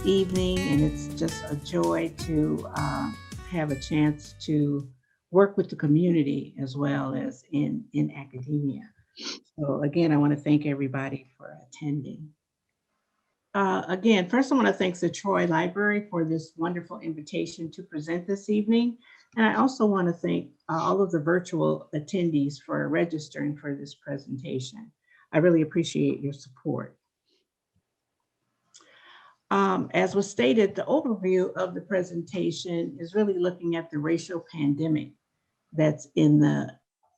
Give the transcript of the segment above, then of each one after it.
evening, and it's just a joy to have a chance to work with the community as well as in academia. So again, I want to thank everybody for attending. Again, first I want to thank the Troy Library for this wonderful invitation to present this evening. And I also want to thank all of the virtual attendees for registering for this presentation. I really appreciate your support. As was stated, the overview of the presentation is really looking at the racial pandemic that's in the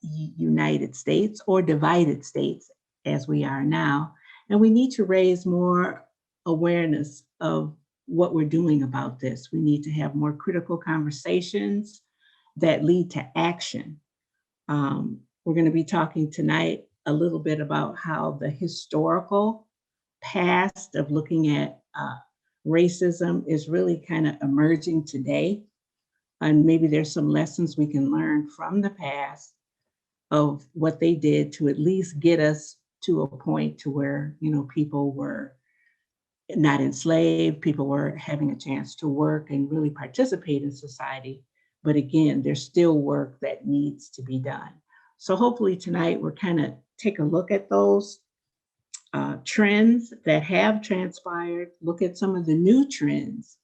United States, or divided states as we are now. And we need to raise more awareness of what we're doing about this. We need to have more critical conversations that lead to action. We're going to be talking tonight a little bit about how the historical past of looking at racism is really kind of emerging today. And maybe there's some lessons we can learn from the past of what they did to at least get us to a point to where, people were not enslaved, people were having a chance to work and really participate in society. But again, there's still work that needs to be done. So hopefully tonight we're kind of take a look at those trends that have transpired, look at some of the new trends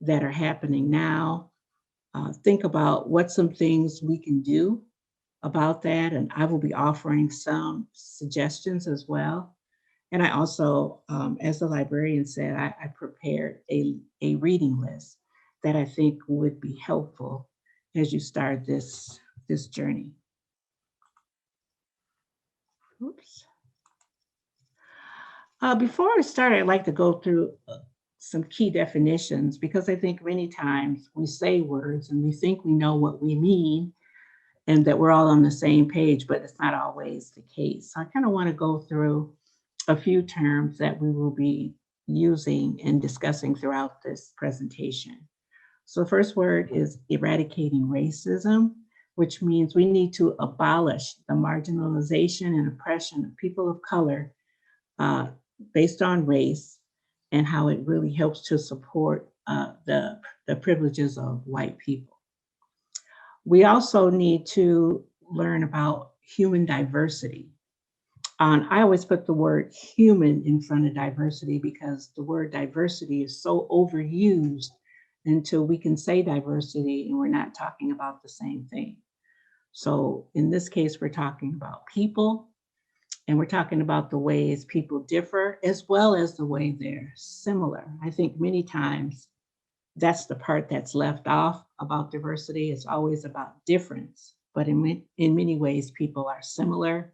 that are happening now, think about what some things we can do about that. And I will be offering some suggestions as well. And I also, as the librarian said, I prepared a reading list that I think would be helpful as you start this journey. Oops. Before I start, I'd like to go through some key definitions, because I think many times we say words and we think we know what we mean and that we're all on the same page, but it's not always the case. So I kind of want to go through a few terms that we will be using and discussing throughout this presentation. So the first word is eradicating racism, which means we need to abolish the marginalization and oppression of people of color based on race, and how it really helps to support the privileges of white people. We also need to learn about human diversity. I always put the word human in front of diversity because the word diversity is so overused until we can say diversity and we're not talking about the same thing. So in this case, we're talking about people, and we're talking about the ways people differ as well as the way they're similar. I think many times that's the part that's left off about diversity. It's always about difference, but in many ways, people are similar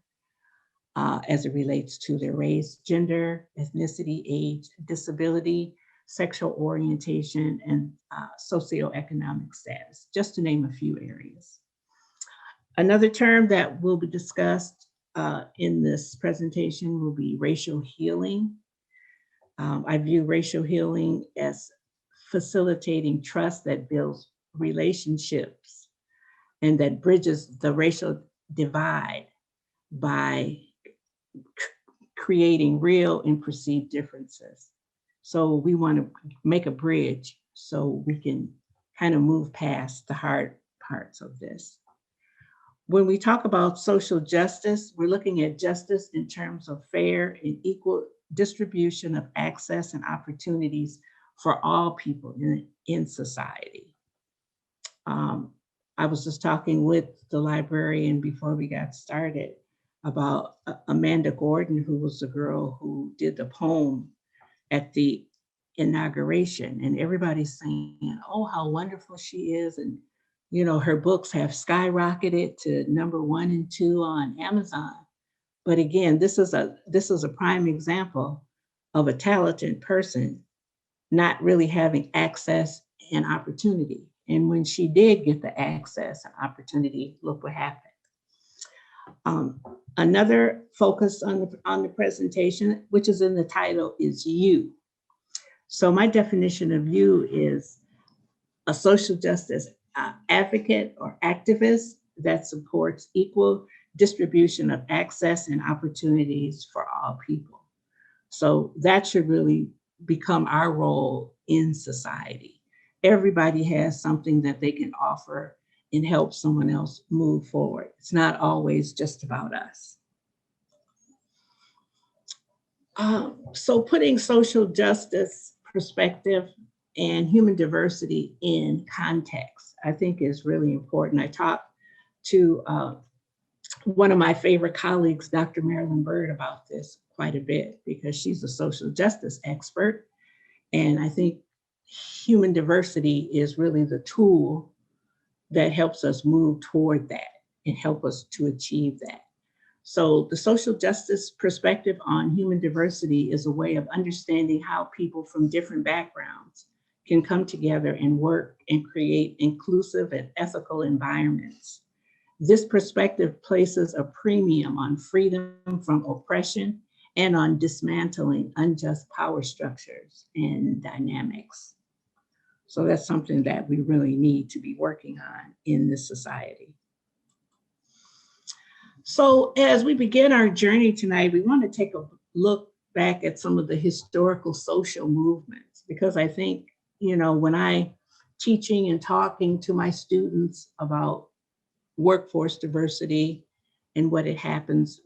as it relates to their race, gender, ethnicity, age, disability, sexual orientation, and socioeconomic status, just to name a few areas. Another term that will be discussed in this presentation will be racial healing. I view racial healing as facilitating trust that builds relationships and that bridges the racial divide by creating real and perceived differences. So we want to make a bridge so we can kind of move past the hard parts of this. When we talk about social justice, we're looking at justice in terms of fair and equal distribution of access and opportunities for all people in society. I was just talking with the librarian before we got started about Amanda Gordon, who was the girl who did the poem at the inauguration, and everybody's saying, oh, how wonderful she is. And her books have skyrocketed to #1 and 2 on Amazon. But again, this is a prime example of a talented person not really having access and opportunity. And when she did get the access and opportunity, look what happened. Another focus on the presentation, which is in the title, is you. So my definition of you is a social justice advocate or activist that supports equal distribution of access and opportunities for all people. So that should really become our role in society. Everybody has something that they can offer and help someone else move forward. It's not always just about us. So putting social justice perspective and human diversity in context, I think is really important. I talked to one of my favorite colleagues, Dr. Marilyn Bird, about this quite a bit because she's a social justice expert. And I think human diversity is really the tool that helps us move toward that and help us to achieve that. So the social justice perspective on human diversity is a way of understanding how people from different backgrounds can come together and work and create inclusive and ethical environments. This perspective places a premium on freedom from oppression and on dismantling unjust power structures and dynamics. So that's something that we really need to be working on in this society. So as we begin our journey tonight, we want to take a look back at some of the historical social movements, because I think, when I teaching and talking to my students about workforce diversity and what it happens,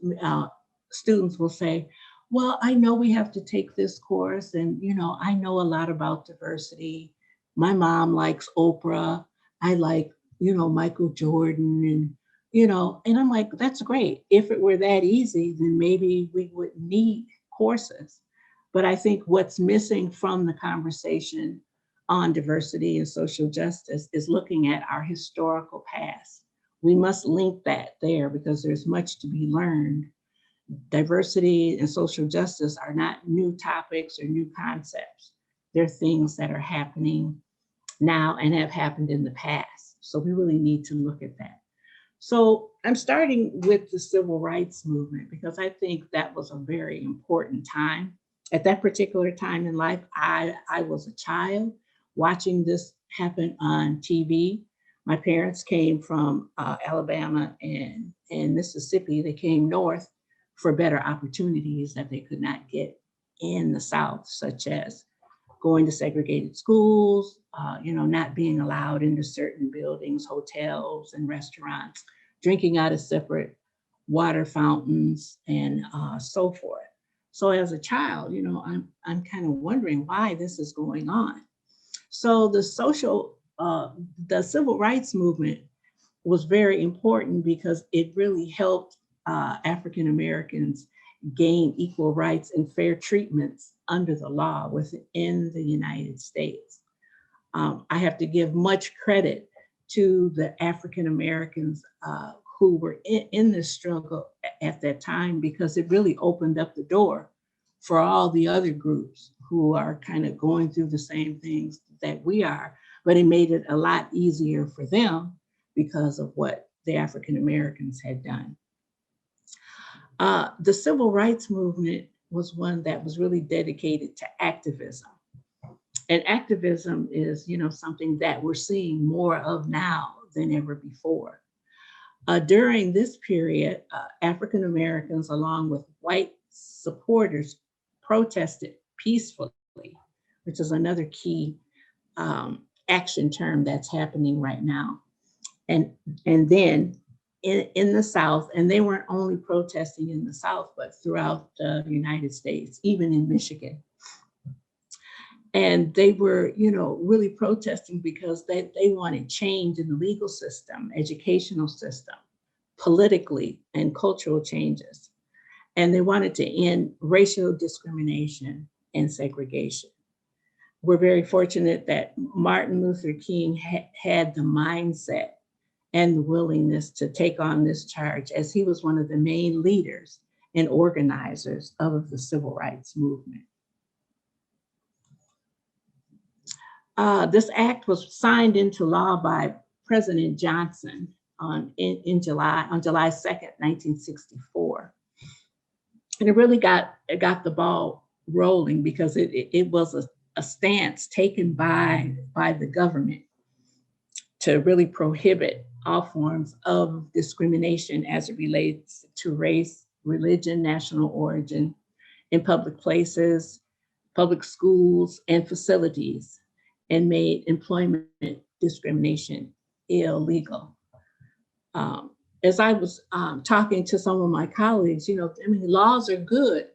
students will say, well, I know we have to take this course and, I know a lot about diversity. My mom likes Oprah. I like, Michael Jordan and I'm like, that's great. If it were that easy, then maybe we wouldn't need courses. But I think what's missing from the conversation on diversity and social justice is looking at our historical past. We must link that there because there's much to be learned. Diversity and social justice are not new topics or new concepts. They're things that are happening now and have happened in the past. So we really need to look at that. So I'm starting with the civil rights movement because I think that was a very important time. At that particular time in life, I was a child watching this happen on TV. My parents came from Alabama and Mississippi. They came north for better opportunities that they could not get in the South, such as going to segregated schools, not being allowed into certain buildings, hotels and restaurants, drinking out of separate water fountains and so forth. So as a child, I'm kind of wondering why this is going on. So the civil rights movement was very important because it really helped African Americans gain equal rights and fair treatments under the law within the United States. I have to give much credit to the African Americans who were in this struggle at that time, because it really opened up the door for all the other groups who are kind of going through the same things that we are, but it made it a lot easier for them because of what the African Americans had done. The civil rights movement was one that was really dedicated to activism. And activism is, something that we're seeing more of now than ever before. During this period, African Americans, along with white supporters, protested peacefully, which is another key action term that's happening right now. And then in the South, and they weren't only protesting in the South, but throughout the United States, even in Michigan. And they were, really protesting because they wanted change in the legal system, educational system, politically and cultural changes. And they wanted to end racial discrimination and segregation. We're very fortunate that Martin Luther King had the mindset and the willingness to take on this charge, as he was one of the main leaders and organizers of the civil rights movement. This act was signed into law by President Johnson on July 2nd, 1964. And it really got the ball rolling because it was a stance taken by the government to really prohibit all forms of discrimination as it relates to race, religion, national origin in public places, public schools and facilities, and made employment discrimination illegal. As I was talking to some of my colleagues, I mean, laws are good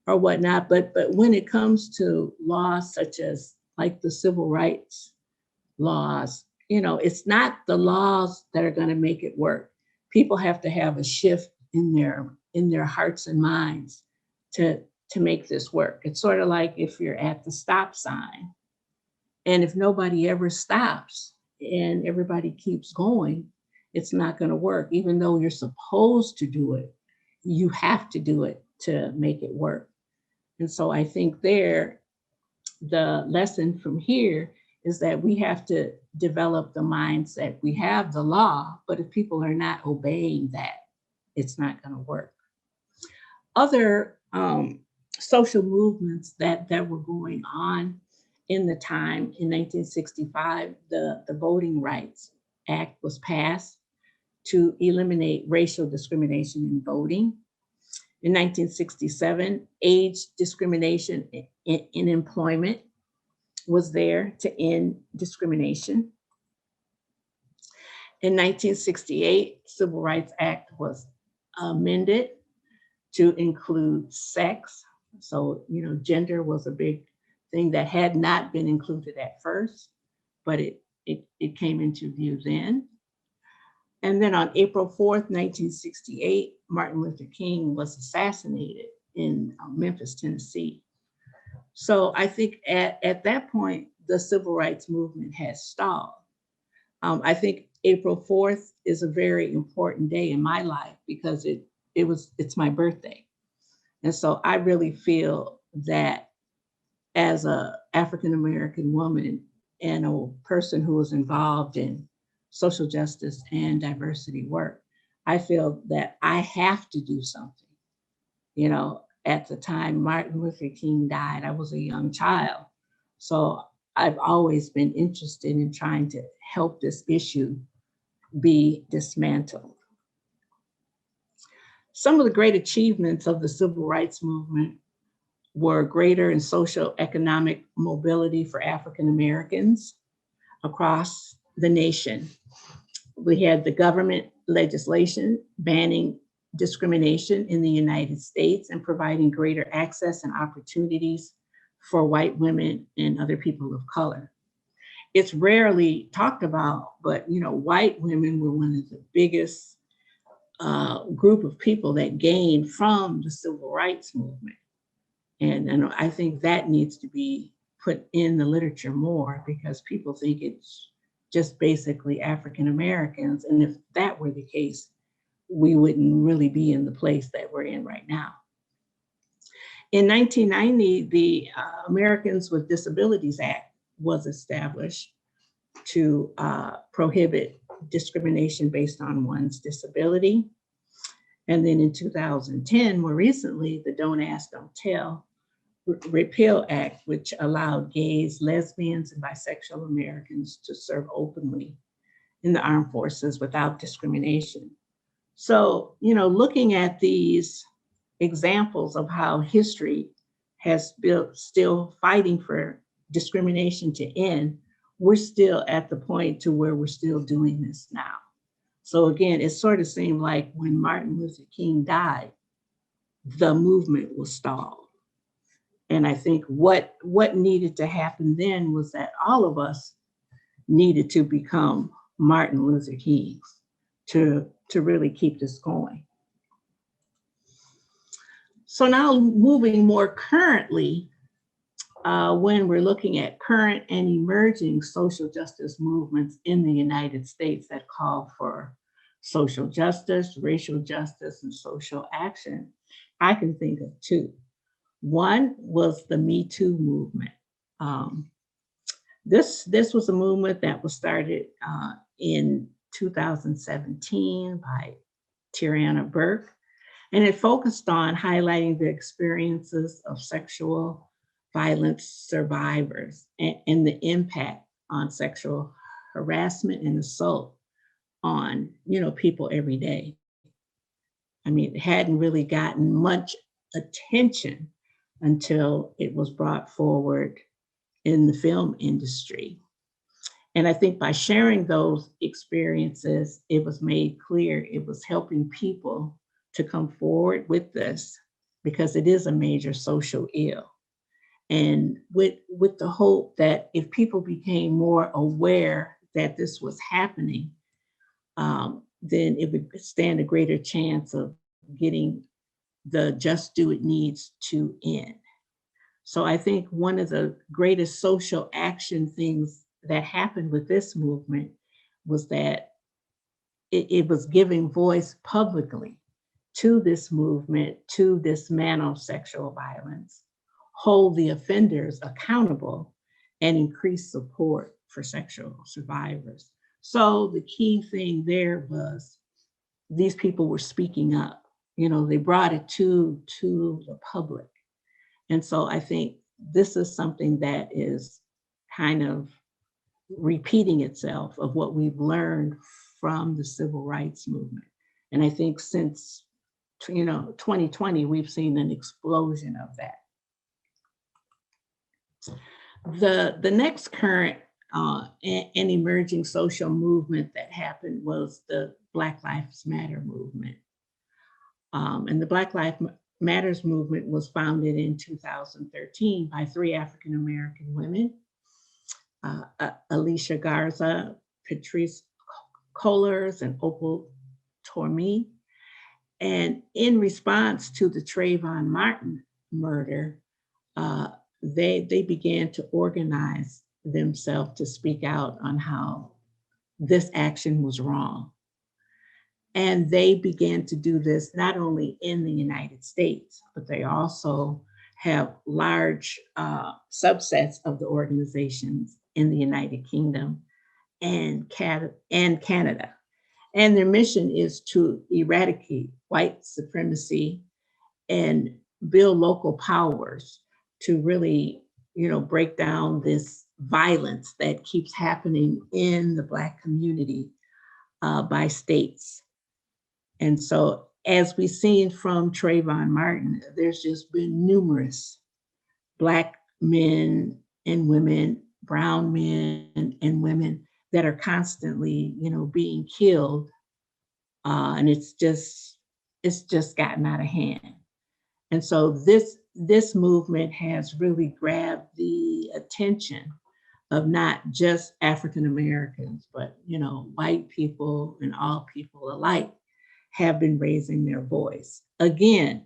or whatnot, but when it comes to laws such as like the civil rights laws, it's not the laws that are going to make it work. People have to have a shift in their hearts and minds to make this work. It's sort of like if you're at the stop sign, and if nobody ever stops and everybody keeps going, it's not going to work. Even though you're supposed to do it, you have to do it to make it work. And so I think the lesson from here is that we have to develop the mindset. We have the law, but if people are not obeying that, it's not going to work. Other social movements that were going on in the time, in 1965, the Voting Rights Act was passed to eliminate racial discrimination in voting. In 1967, age discrimination in employment was there to end discrimination. In 1968, Civil Rights Act was amended to include sex. So, gender was a big thing that had not been included at first, but it came into view then. And then on April 4th, 1968, Martin Luther King was assassinated in Memphis, Tennessee. So I think at that point, the civil rights movement has stalled. I think April 4th is a very important day in my life because it's my birthday. And so I really feel that as a African-American woman and a person who was involved in social justice and diversity work, I feel that I have to do something. At the time Martin Luther King died, I was a young child. So I've always been interested in trying to help this issue be dismantled. Some of the great achievements of the civil rights movement were greater in social economic mobility for African Americans across the nation. We had the government legislation banning discrimination in the United States and providing greater access and opportunities for white women and other people of color. It's rarely talked about, but white women were one of the biggest group of people that gained from the civil rights movement. And I think that needs to be put in the literature more because people think it's just basically African Americans. And if that were the case, we wouldn't really be in the place that we're in right now. In 1990, the Americans with Disabilities Act was established to prohibit discrimination based on one's disability. And then in 2010, more recently, the Don't Ask, Don't Tell Repeal Act, which allowed gays, lesbians, and bisexual Americans to serve openly in the armed forces without discrimination. So, looking at these examples of how history has built, still fighting for discrimination to end, we're still at the point to where we're still doing this now. So again, it sort of seemed like when Martin Luther King died, the movement was stalled. And I think what needed to happen then was that all of us needed to become Martin Luther Kings to really keep this going. So now moving more currently, when we're looking at current and emerging social justice movements in the United States that call for social justice, racial justice, and social action, I can think of two. One was the Me Too movement. This was a movement that was started in 2017 by Tarana Burke, and it focused on highlighting the experiences of sexual violence survivors and the impact on sexual harassment and assault on people every day. I mean, it hadn't really gotten much attention until it was brought forward in the film industry. And I think by sharing those experiences, it was made clear it was helping people to come forward with this because it is a major social ill. And with the hope that if people became more aware that this was happening, then it would stand a greater chance of getting the just do it needs to end. So I think one of the greatest social action things that happened with this movement was that it was giving voice publicly to this movement to dismantle sexual violence, hold the offenders accountable, and increase support for sexual survivors. So the key thing there was these people were speaking up. You know, they brought it to the public. And so I think this is something that is kind of repeating itself of what we've learned from the civil rights movement. And I think since 2020, we've seen an explosion of that. The next current and emerging social movement that happened was the Black Lives Matter movement. And the Black Lives Matters movement was founded in 2013 by 3 African American women, Alicia Garza, Patrice Cullors, and Opal Tomei. And in response to the Trayvon Martin murder, they began to organize themselves to speak out on how this action was wrong. And they began to do this not only in the United States, but they also have large subsets of the organizations in the United Kingdom and Canada. And their mission is to eradicate white supremacy and build local powers to really, break down this violence that keeps happening in the Black community by states. And so, as we've seen from Trayvon Martin, there's just been numerous Black men and women, brown men and women that are constantly, being killed. And it's just gotten out of hand. And so this movement has really grabbed the attention of not just African Americans, but white people and all people alike have been raising their voice. Again,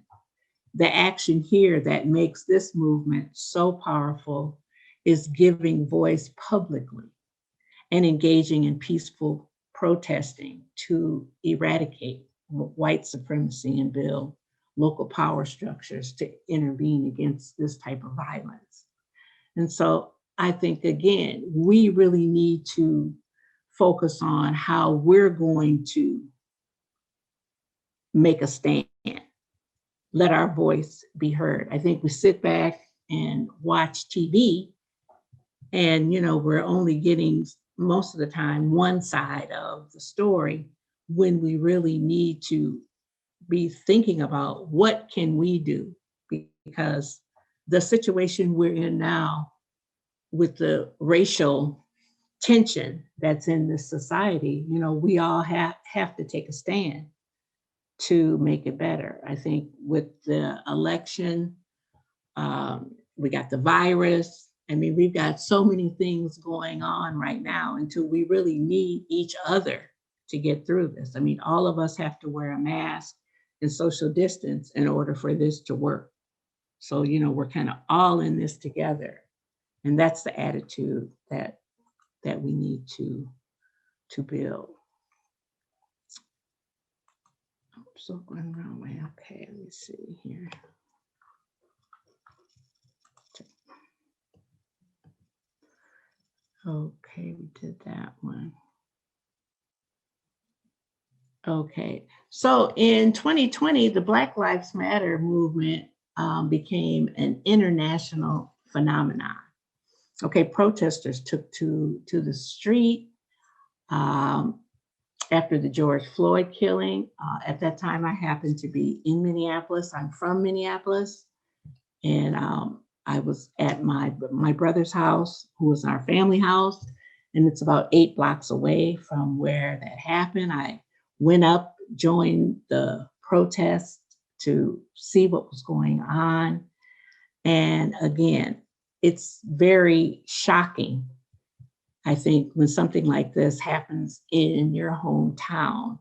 the action here that makes this movement so powerful is giving voice publicly and engaging in peaceful protesting to eradicate white supremacy and build local power structures to intervene against this type of violence. And so I think, again, we really need to focus on how we're going to make a stand, let our voice be heard. I think we sit back and watch TV and, we're only getting most of the time one side of the story when we really need to be thinking about what can we do, because the situation we're in now with the racial tension that's in this society, we all have to take a stand to make it better. I think with the election, we got the virus. I mean, we've got so many things going on right now until we really need each other to get through this. I mean, all of us have to wear a mask and social distance in order for this to work. So, we're kind of all in this together. And that's the attitude that we need to build. So going the wrong way. Okay, let me see here. Okay, we did that one. Okay, so in 2020, the Black Lives Matter movement became an international phenomenon. Okay, protesters took to the street after the George Floyd killing. At that time, I happened to be in Minneapolis. I'm from Minneapolis. And I was at my brother's house, who was our family house, and it's about 8 blocks away from where that happened. I went up, joined the protest to see what was going on. And again, it's very shocking, I think, when something like this happens in your hometown.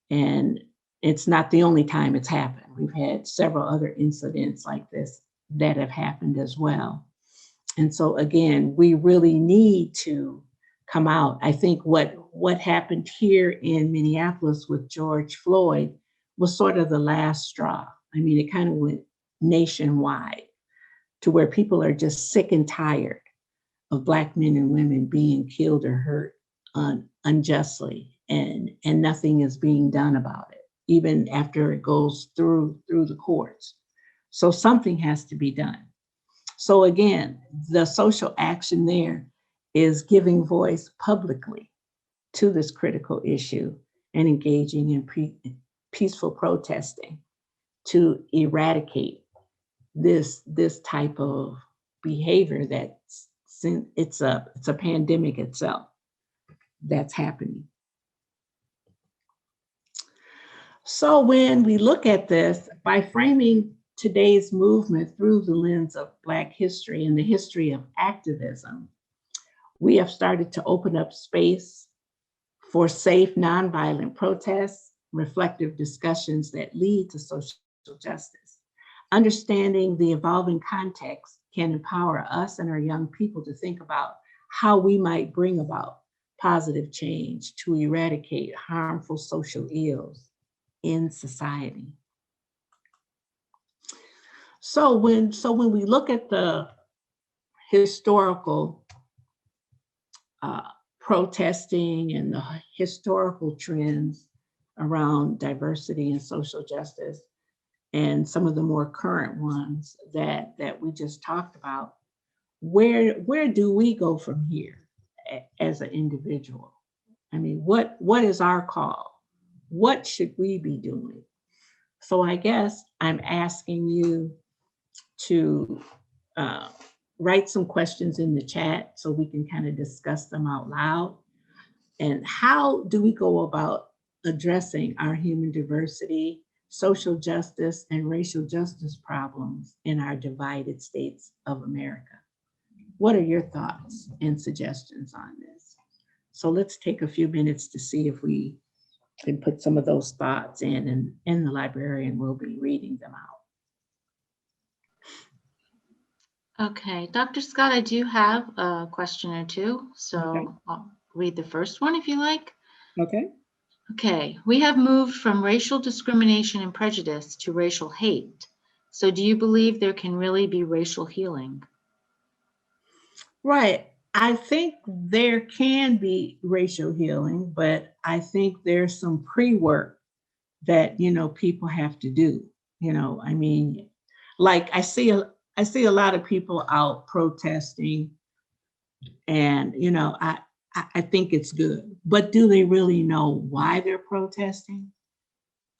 And it's not the only time it's happened. We've had several other incidents like this that have happened as well. And so again, we really need to come out. I think what happened here in Minneapolis with George Floyd was sort of the last straw. I mean, it kind of went nationwide to where people are just sick and tired of Black men and women being killed or hurt unjustly, and nothing is being done about it, even after it goes through the courts. So something has to be done. So again, the social action there is giving voice publicly to this critical issue and engaging in peaceful protesting to eradicate this type of behavior that's it's a pandemic itself that's happening. So when we look at this, by framing today's movement through the lens of Black history and the history of activism, we have started to open up space for safe, nonviolent protests, reflective discussions that lead to social justice. Understanding the evolving context can empower us and our young people to think about how we might bring about positive change to eradicate harmful social ills in society. So when we look at the historical protesting and the historical trends around diversity and social justice, and some of the more current ones that we just talked about, where do we go from here as an individual? I mean, what is our call? What should we be doing? So I guess I'm asking you to write some questions in the chat so we can kind of discuss them out loud. And how do we go about addressing our human diversity, social justice, and racial justice problems in our divided states of America? What are your thoughts and suggestions on this? So let's take a few minutes to see if we can put some of those thoughts in, and the librarian will be reading them out. Okay, Dr. Scott, I do have a question or two, so Okay. I'll read the first one if you like. Okay. Okay, we have moved from racial discrimination and prejudice to racial hate. So do you believe there can really be racial healing? Right. I think there can be racial healing, but I think there's some pre-work that, people have to do. I mean, like I see a lot of people out protesting, and I think it's good. But do they really know why they're protesting?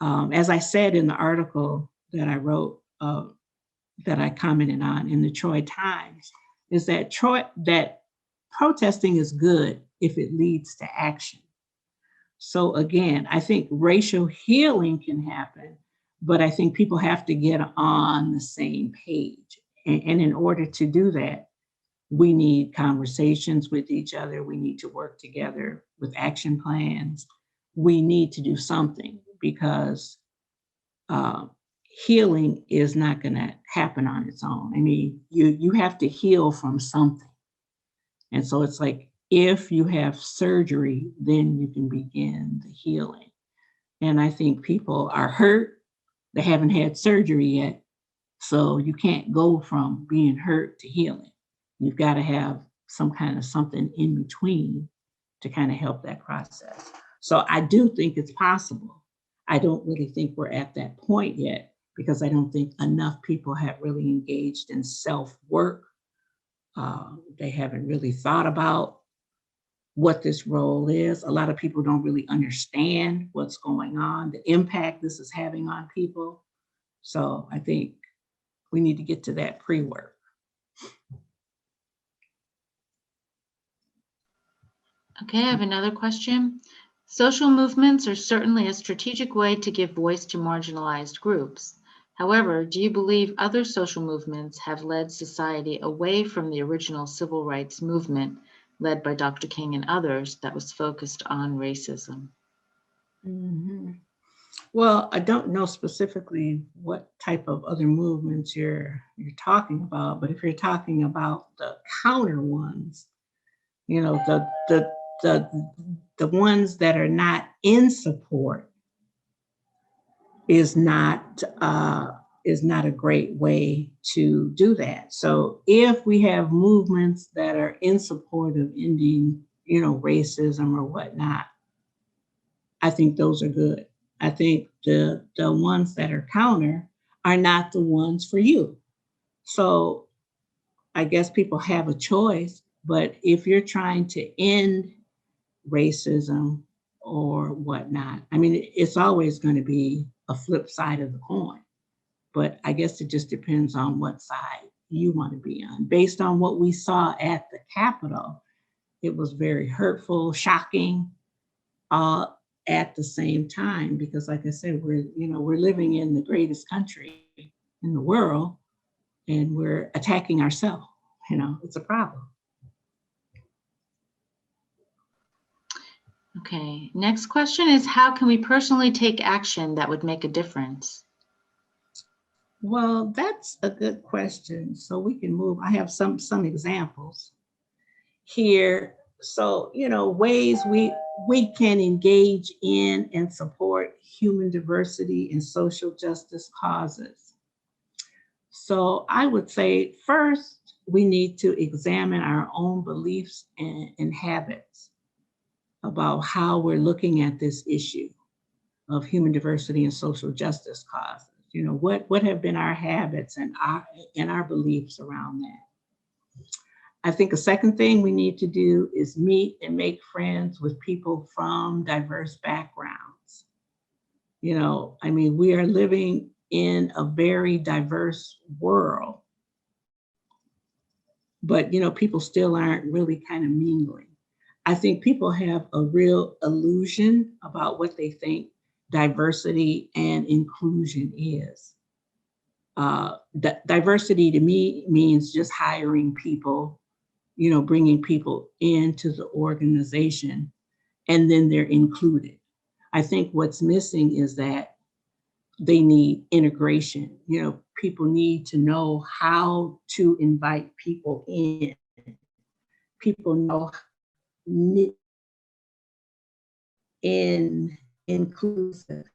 As I said in the article that I wrote, that I commented on in the Troy Times, is that protesting is good if it leads to action. So again, I think racial healing can happen, but I think people have to get on the same page. And in order to do that, we need conversations with each other. We need to work together with action plans. We need to do something, because healing is not going to happen on its own. I mean, you have to heal from something. And so it's like, if you have surgery, then you can begin the healing. And I think people are hurt. They haven't had surgery yet. So you can't go from being hurt to healing. You've got to have some kind of something in between to kind of help that process. So I do think it's possible. I don't really think we're at that point yet, because I don't think enough people have really engaged in self-work. They haven't really thought about what this role is. A lot of people don't really understand what's going on, the impact this is having on people. So I think we need to get to that pre-work. Okay, I have another question. Social movements are certainly a strategic way to give voice to marginalized groups. However, do you believe other social movements have led society away from the original civil rights movement led by Dr. King and others that was focused on racism? Mhm. Well, I don't know specifically what type of other movements you're talking about, but if you're talking about the counter ones, you know, the ones that are not in support is not a great way to do that. So if we have movements that are in support of ending, you know, racism or whatnot, I think those are good. I think the ones that are counter are not the ones for you. So I guess people have a choice, but if you're trying to end racism or whatnot, I mean, it's always going to be a flip side of the coin. But I guess it just depends on what side you want to be on. Based on what we saw at the Capitol, it was very hurtful, shocking, uh, at the same time, because like I said, we're living in the greatest country in the world, and we're attacking ourselves. You know, it's a problem. Okay, next question is, how can we personally take action that would make a difference? Well, that's a good question. So we can move. I have some examples here. So, you know, ways we can engage in and support human diversity and social justice causes. So I would say first, we need to examine our own beliefs and habits about how we're looking at this issue of human diversity and social justice causes. You know, what have been our habits and our beliefs around that? I think a second thing we need to do is meet and make friends with people from diverse backgrounds. You know, I mean, we are living in a very diverse world, but you know, people still aren't really kind of mingling. I think people have a real illusion about what they think diversity and inclusion is. Diversity to me means just hiring people, you know, bringing people into the organization, and then they're included. I think what's missing is that they need integration. You know, people need to know how to invite people in. People know in inclusive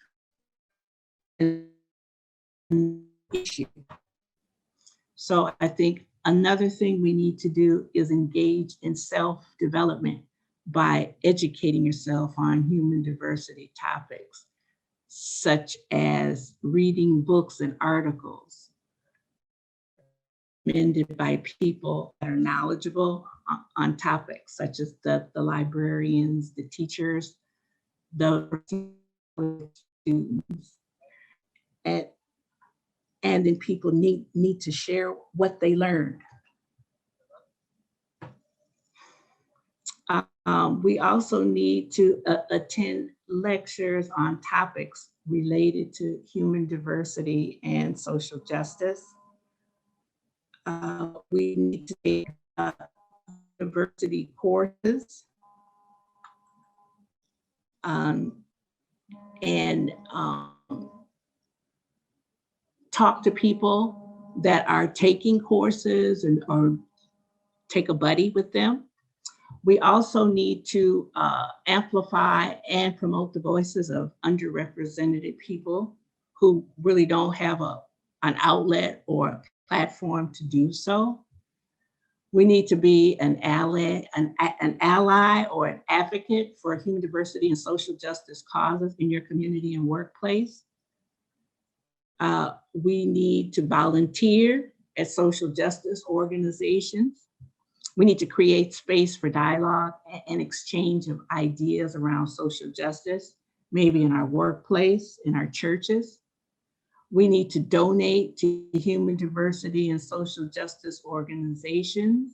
issue. So I think another thing we need to do is engage in self-development by educating yourself on human diversity topics, such as reading books and articles recommended by people that are knowledgeable on topics such as the librarians, the teachers, the students. And, and then people need to share what they learned. We also need to attend lectures on topics related to human diversity and social justice. We need to take diversity courses and talk to people that are taking courses or take a buddy with them. We also need to amplify and promote the voices of underrepresented people who really don't have an outlet or a platform to do so. We need to be an ally or an advocate for human diversity and social justice causes in your community and workplace. We need to volunteer at social justice organizations. We need to create space for dialogue and exchange of ideas around social justice, maybe in our workplace, in our churches. We need to donate to human diversity and social justice organizations.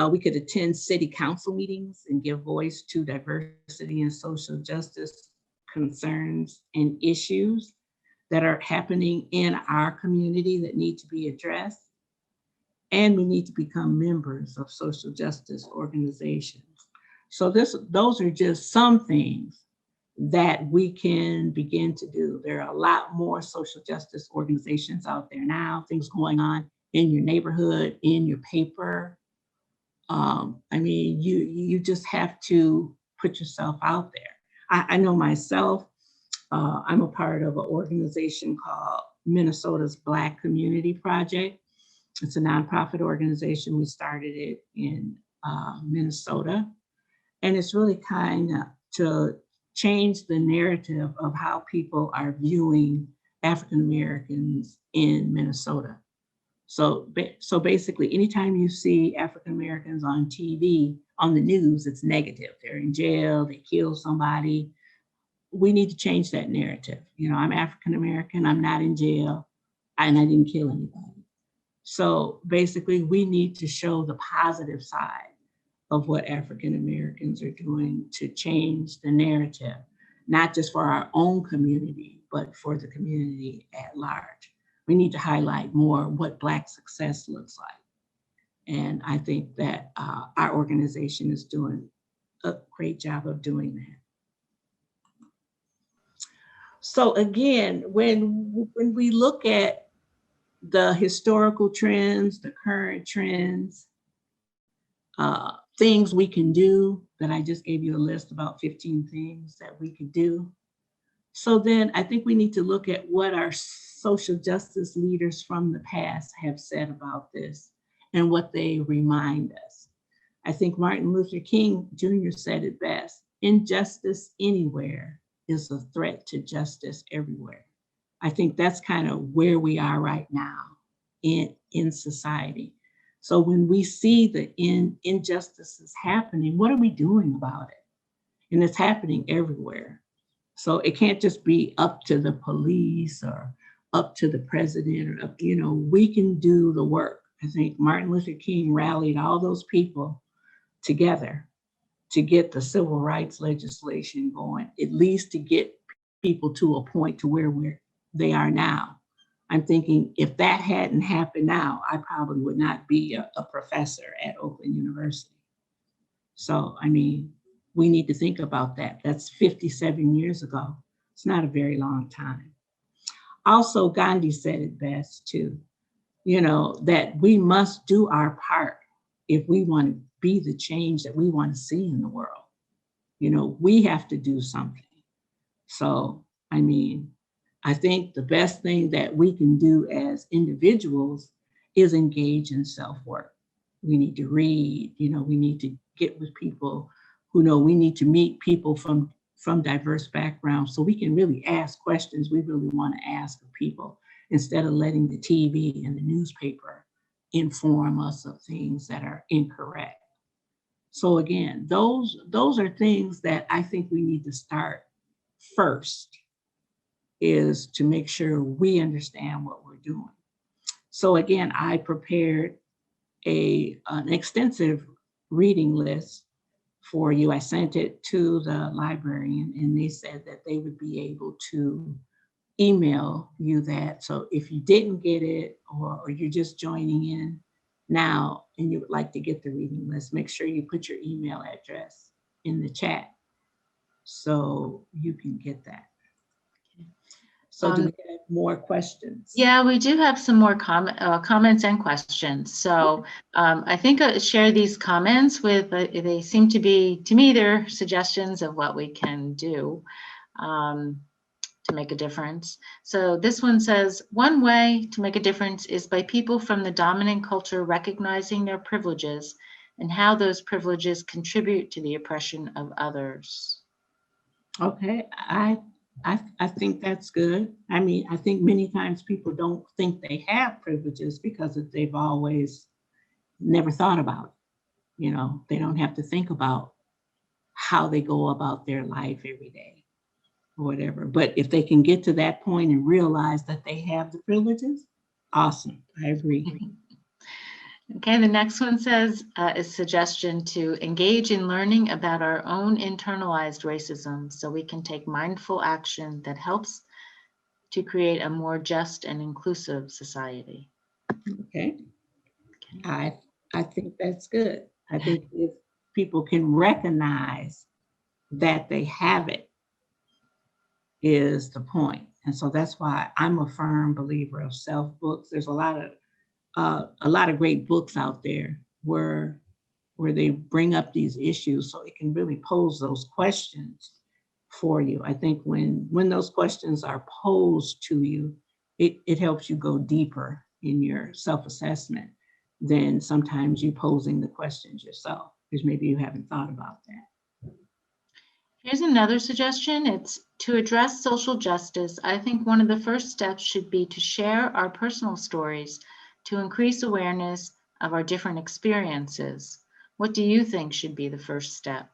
We could attend city council meetings and give voice to diversity and social justice concerns and issues that are happening in our community that need to be addressed. And we need to become members of social justice organizations. So those are just some things that we can begin to do. There are a lot more social justice organizations out there now, things going on in your neighborhood, in your paper. I mean, you just have to put yourself out there. I know myself, I'm a part of an organization called Minnesota's Black Community Project. It's a nonprofit organization. We started it in Minnesota. And it's really kind of to change the narrative of how people are viewing African Americans in Minnesota. So basically, anytime you see African Americans on TV, on the news, it's negative. They're in jail, they killed somebody. We need to change that narrative. You know, I'm African American, I'm not in jail, and I didn't kill anybody. So basically, we need to show the positive side of what African Americans are doing to change the narrative, not just for our own community, but for the community at large. We need to highlight more what Black success looks like. And I think that our organization is doing a great job of doing that. So again, when we look at the historical trends, the current trends, things we can do, that I just gave you a list about 15 things that we could do. So then I think we need to look at what our social justice leaders from the past have said about this and what they remind us. I think Martin Luther King Jr. said it best: injustice anywhere is a threat to justice everywhere. I think that's kind of where we are right now in society. So when we see the injustices happening, what are we doing about it? And it's happening everywhere. So it can't just be up to the police or up to the president, or up, you know, we can do the work. I think Martin Luther King rallied all those people together to get the civil rights legislation going, at least to get people to a point to where they are now. I'm thinking if that hadn't happened now, I probably would not be a professor at Oakland University. So, I mean, we need to think about that. That's 57 years ago. It's not a very long time. Also, Gandhi said it best too, you know, that we must do our part if we want to be the change that we want to see in the world. You know, we have to do something. So, I mean, I think the best thing that we can do as individuals is engage in self-work. We need to read, you know, we need to get with people who know, we need to meet people from diverse backgrounds so we can really ask questions we really want to ask of people instead of letting the TV and the newspaper inform us of things that are incorrect. So again, those are things that I think we need to start first, is to make sure we understand what we're doing. So again, I prepared an extensive reading list for you. I sent it to the librarian and they said that they would be able to email you that. So if you didn't get it, or you're just joining in now and you would like to get the reading list, make sure you put your email address in the chat so you can get that. So do we have more questions? Yeah, we do have some more comments and questions. So I think I'll share these comments with, they seem to be, to me, they're suggestions of what we can do to make a difference. So this one says, one way to make a difference is by people from the dominant culture recognizing their privileges and how those privileges contribute to the oppression of others. Okay, I think that's good. I mean, I think many times people don't think they have privileges because they've always never thought about it. You know, they don't have to think about how they go about their life every day. or whatever. But if they can get to that point and realize that they have the privileges, awesome. I agree. Okay, the next one says, a suggestion to engage in learning about our own internalized racism so we can take mindful action that helps to create a more just and inclusive society. Okay. Okay. I think that's good. I think if people can recognize that they have it is the point. And so that's why I'm a firm believer of self books. There's a lot of great books out there where they bring up these issues so it can really pose those questions for you. I think when those questions are posed to you, it helps you go deeper in your self-assessment than sometimes you posing the questions yourself, because maybe you haven't thought about that. Here's another suggestion. It's to address social justice. I think one of the first steps should be to share our personal stories to increase awareness of our different experiences. What do you think should be the first step?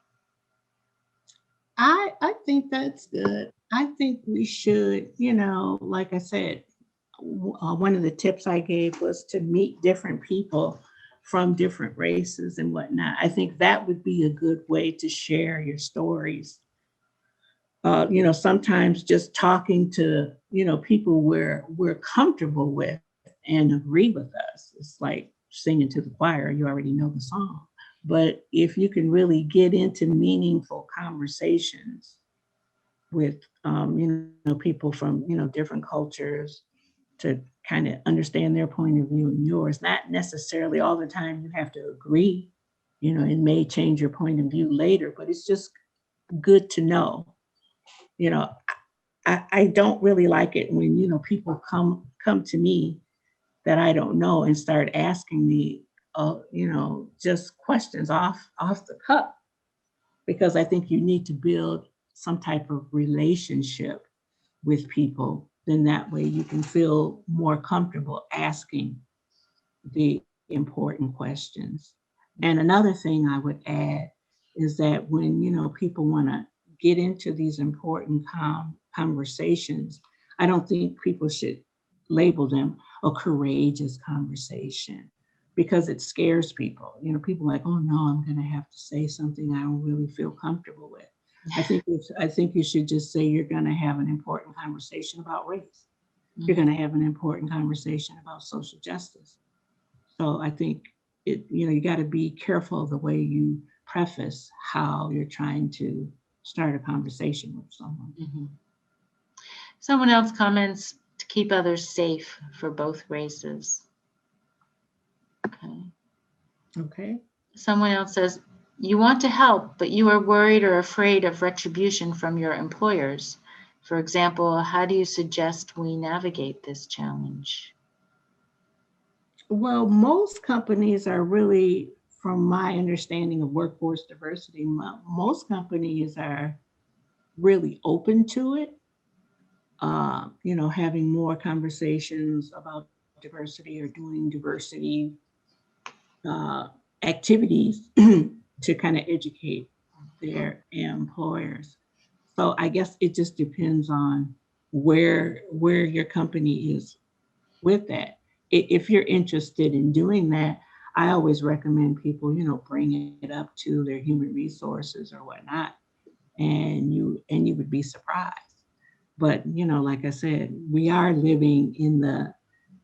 I think that's good. I think we should, like I said, one of the tips I gave was to meet different people from different races and whatnot. I think that would be a good way to share your stories. Sometimes just talking to, people we're comfortable with and agree with us. It's like singing to the choir, you already know the song. But if you can really get into meaningful conversations with, people from, different cultures to kind of understand their point of view and yours, not necessarily all the time you have to agree, it may change your point of view later, but it's just good to know. You know, I don't really like it when, people come to me that I don't know and start asking me, just questions off the cuff, because I think you need to build some type of relationship with people. Then that way you can feel more comfortable asking the important questions. And another thing I would add is that when, people want to get into these important conversations, I don't think people should label them a courageous conversation, because it scares people. People are like, oh no, I'm going to have to say something I don't really feel comfortable with. I think you should just say you're going to have an important conversation about race. You're going to have an important conversation about social justice. So I think you got to be careful of the way you preface how you're trying to start a conversation with someone. Mhm. Someone else comments to keep others safe for both races. Okay. Okay. Someone else says, you want to help, but you are worried or afraid of retribution from your employers. For example, how do you suggest we navigate this challenge? Well, most companies are really, from my understanding of workforce diversity, most companies are really open to it. Having more conversations about diversity or doing diversity uh, activities to kind of educate their employers. So I guess it just depends on where your company is with that. If you're interested in doing that, I always recommend people, bring it up to their human resources or whatnot, and you would be surprised. But like I said, we are living in the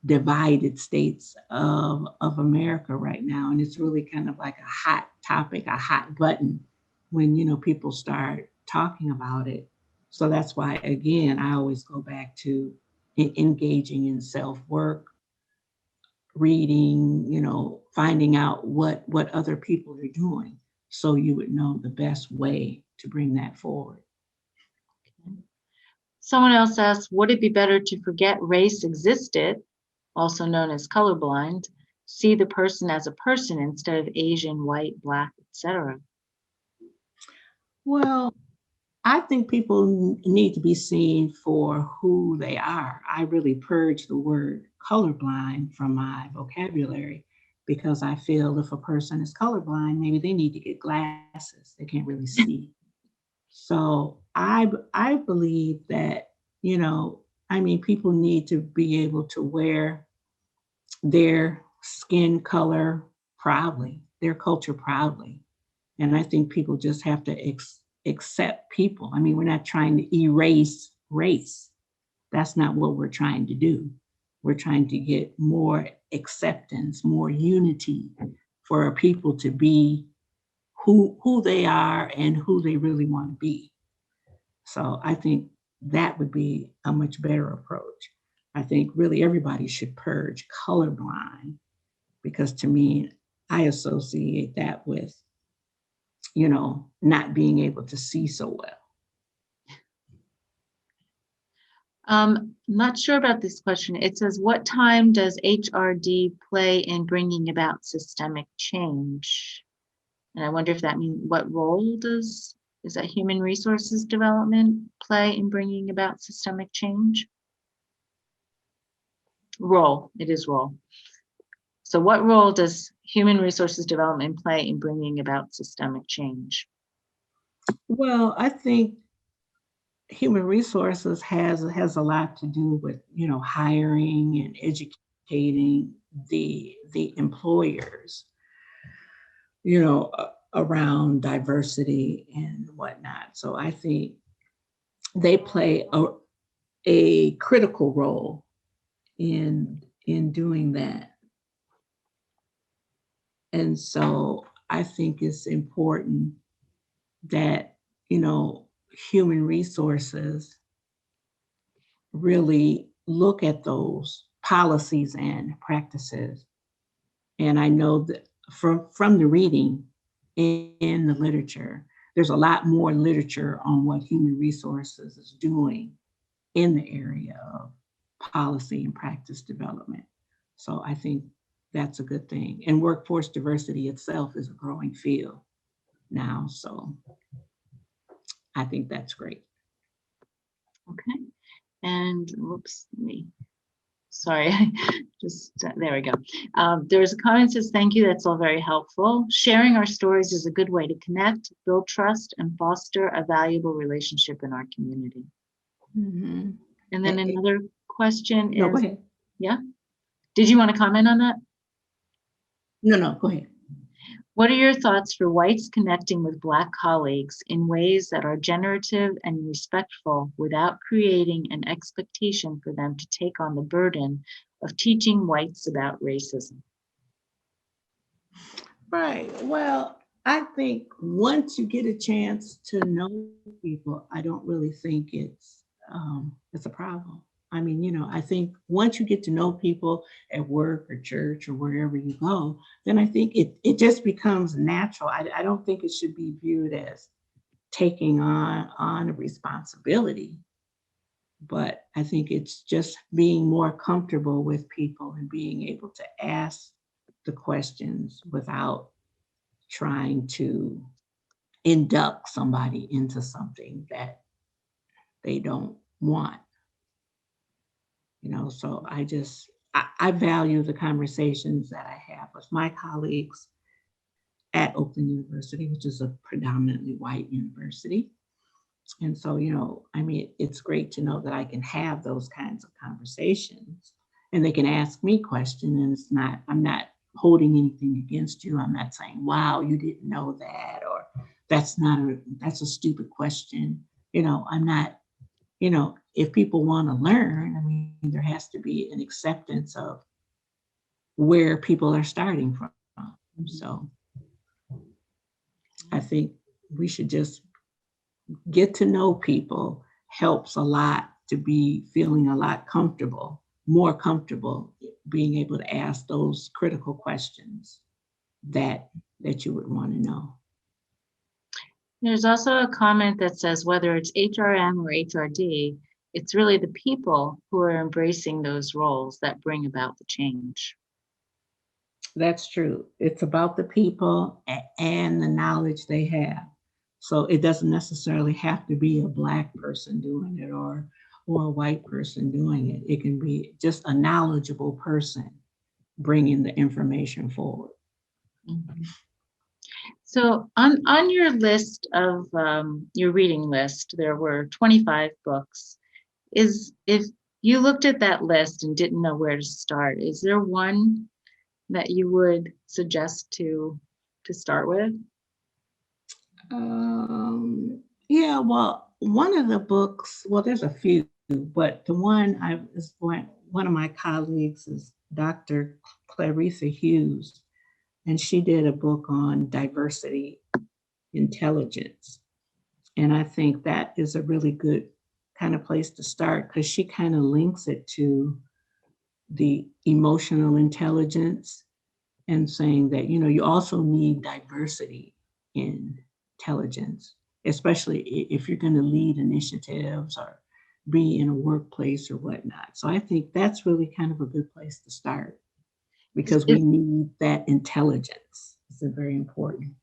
divided states of America right now. And it's really kind of like a hot topic, a hot button when, people start talking about it. So that's why, again, I always go back to engaging in self work, reading, finding out what other people are doing, so you would know the best way to bring that forward. Someone else asks, would it be better to forget race existed, also known as colorblind, see the person as a person instead of Asian, white, black, etc.? Well, I think people need to be seen for who they are. I really purge the word colorblind from my vocabulary, because I feel if a person is colorblind, maybe they need to get glasses. They can't really see. So I believe that, you know, I mean, people need to be able to wear their skin color proudly, their culture proudly. And I think people just have to accept people. I mean, we're not trying to erase race. That's not what we're trying to do. We're trying to get more acceptance, more unity for our people to be who they are and who they really want to be. So I think that would be a much better approach. I think really everybody should purge colorblind because to me, I associate that with, you know, not being able to see so well. Not sure about this question. It says, what time does HRD play in bringing about systemic change? And I wonder if that means what role is that human resources development play in bringing about systemic change? Role, it is role. So what role does human resources development play in bringing about systemic change? Well, I think human resources has a lot to do with, you know, hiring and educating the employers, you know, around diversity and whatnot. So I think they play a critical role in doing that. And so I think it's important that, you know, human resources really look at those policies and practices. And I know that from the reading in the literature, there's a lot more literature on what human resources is doing in the area of policy and practice development. So I think that's a good thing. And workforce diversity itself is a growing field now. So I think that's great. Okay. And whoops, sorry, just there we go. There's a comment that says, thank you, that's all very helpful. Sharing our stories is a good way to connect, build trust, and foster a valuable relationship in our community. Mm-hmm. And then another question No, is, go ahead. Yeah, did you want to comment on that? No, go ahead. What are your thoughts for whites connecting with Black colleagues in ways that are generative and respectful without creating an expectation for them to take on the burden of teaching whites about racism? Right. Well, I think once you get a chance to know people, I don't really think it's a problem. I mean, you know, I think once you get to know people at work or church or wherever you go, then I think it just becomes natural. I don't think it should be viewed as taking on a responsibility, but I think it's just being more comfortable with people and being able to ask the questions without trying to induct somebody into something that they don't want. You know, so I value the conversations that I have with my colleagues at Oakland University, which is a predominantly white university. And so, you know, I mean, it's great to know that I can have those kinds of conversations and they can ask me questions and I'm not holding anything against you. I'm not saying, wow, you didn't know that, or that's a stupid question. You know, I'm not, you know, if people want to learn, I mean, there has to be an acceptance of where people are starting from. So I think we should just get to know people helps a lot to be feeling a lot more comfortable being able to ask those critical questions that you would want to know. There's also a comment that says whether it's HRM or HRD, it's really the people who are embracing those roles that bring about the change. That's true. It's about the people and the knowledge they have. So it doesn't necessarily have to be a Black person doing it or a white person doing it. It can be just a knowledgeable person bringing the information forward. Mm-hmm. So on your list of your reading list, there were 25 books. If you looked at that list and didn't know where to start, is there one that you would suggest to start with? Yeah, well, one of the books, well, there's a few, but the one I is one of my colleagues is Dr. Clarissa Hughes, and she did a book on diversity intelligence. And I think that is a really good kind of place to start because she kind of links it to the emotional intelligence and saying that, you know, you also need diversity in intelligence, especially if you're going to lead initiatives or be in a workplace or whatnot. So I think that's really kind of a good place to start because we need that intelligence. It's very important.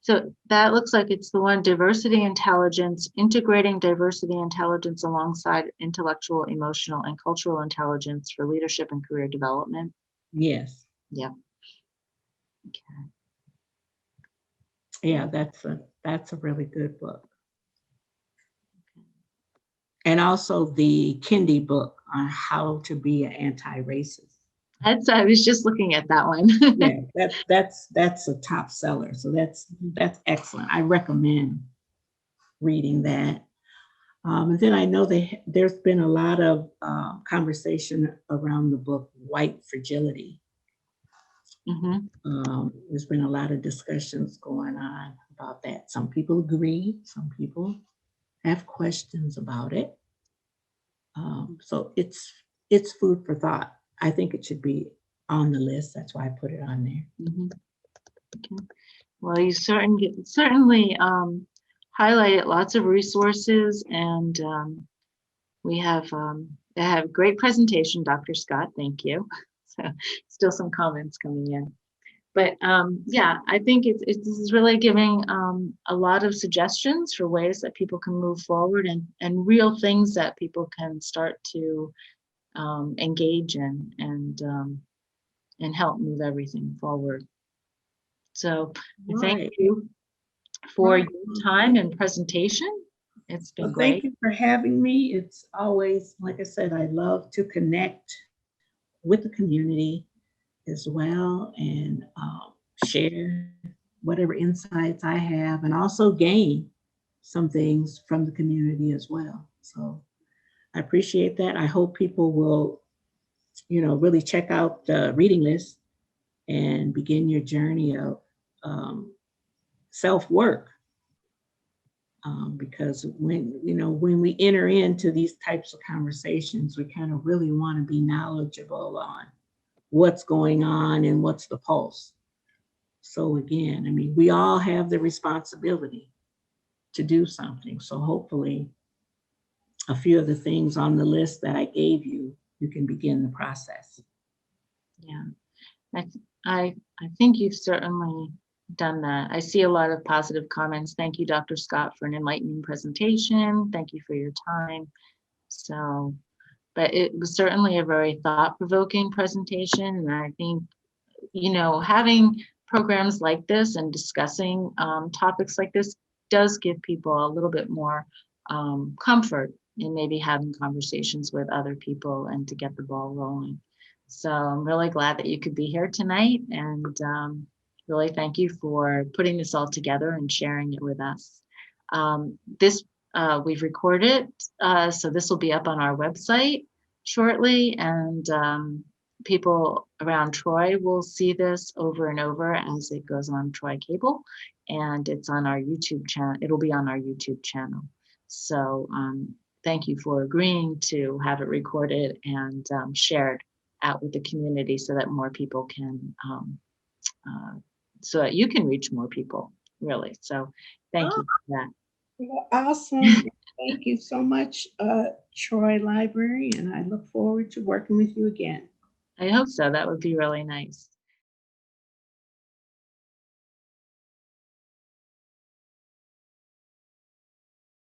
So that looks like it's the one, diversity intelligence, integrating diversity intelligence alongside intellectual, emotional, and cultural intelligence for leadership and career development. Yes. Yeah. Okay. Yeah, that's a really good book. And also the Kendi book on how to be an anti-racist. I was just looking at that one. Yeah, that's a top seller. So that's excellent. I recommend reading that. And then I know there's been a lot of conversation around the book White Fragility. There's been a lot of discussions going on about that. Some people agree, some people have questions about it. So it's food for thought. I think it should be on the list. That's why I put it on there. Okay. Well, you certainly highlighted lots of resources, and we have a great presentation, Dr. Scott. Thank you. So still some comments coming in. But yeah, I think this is really giving a lot of suggestions for ways that people can move forward and real things that people can start to engage in and help move everything forward. So I thank you for your time and presentation. It's been great. Thank you for having me. It's always, like I said, I love to connect with the community as well and share whatever insights I have and also gain some things from the community as well. So I appreciate that. I hope people will, you know, really check out the reading list and begin your journey of self-work. Because when we enter into these types of conversations, we kind of really want to be knowledgeable on what's going on and what's the pulse. So again, I mean, we all have the responsibility to do something. So hopefully a few of the things on the list that I gave you, you can begin the process. Yeah, I think you've certainly done that. I see a lot of positive comments. Thank you, Dr. Scott, for an enlightening presentation. Thank you for your time. So, but it was certainly a very thought-provoking presentation. And I think, you know, having programs like this and discussing topics like this does give people a little bit more comfort in maybe having conversations with other people and to get the ball rolling. So I'm really glad that you could be here tonight, and really thank you for putting this all together and sharing it with us. We've recorded, so this will be up on our website shortly, and people around Troy will see this over and over as it goes on Troy Cable, and it's on our YouTube channel. It'll be on our YouTube channel. So thank you for agreeing to have it recorded and shared out with the community so that more people can, so that you can reach more people, really. So thank you for that. Well, awesome. Thank you so much, Troy Library, and I look forward to working with you again. I hope so. That would be really nice.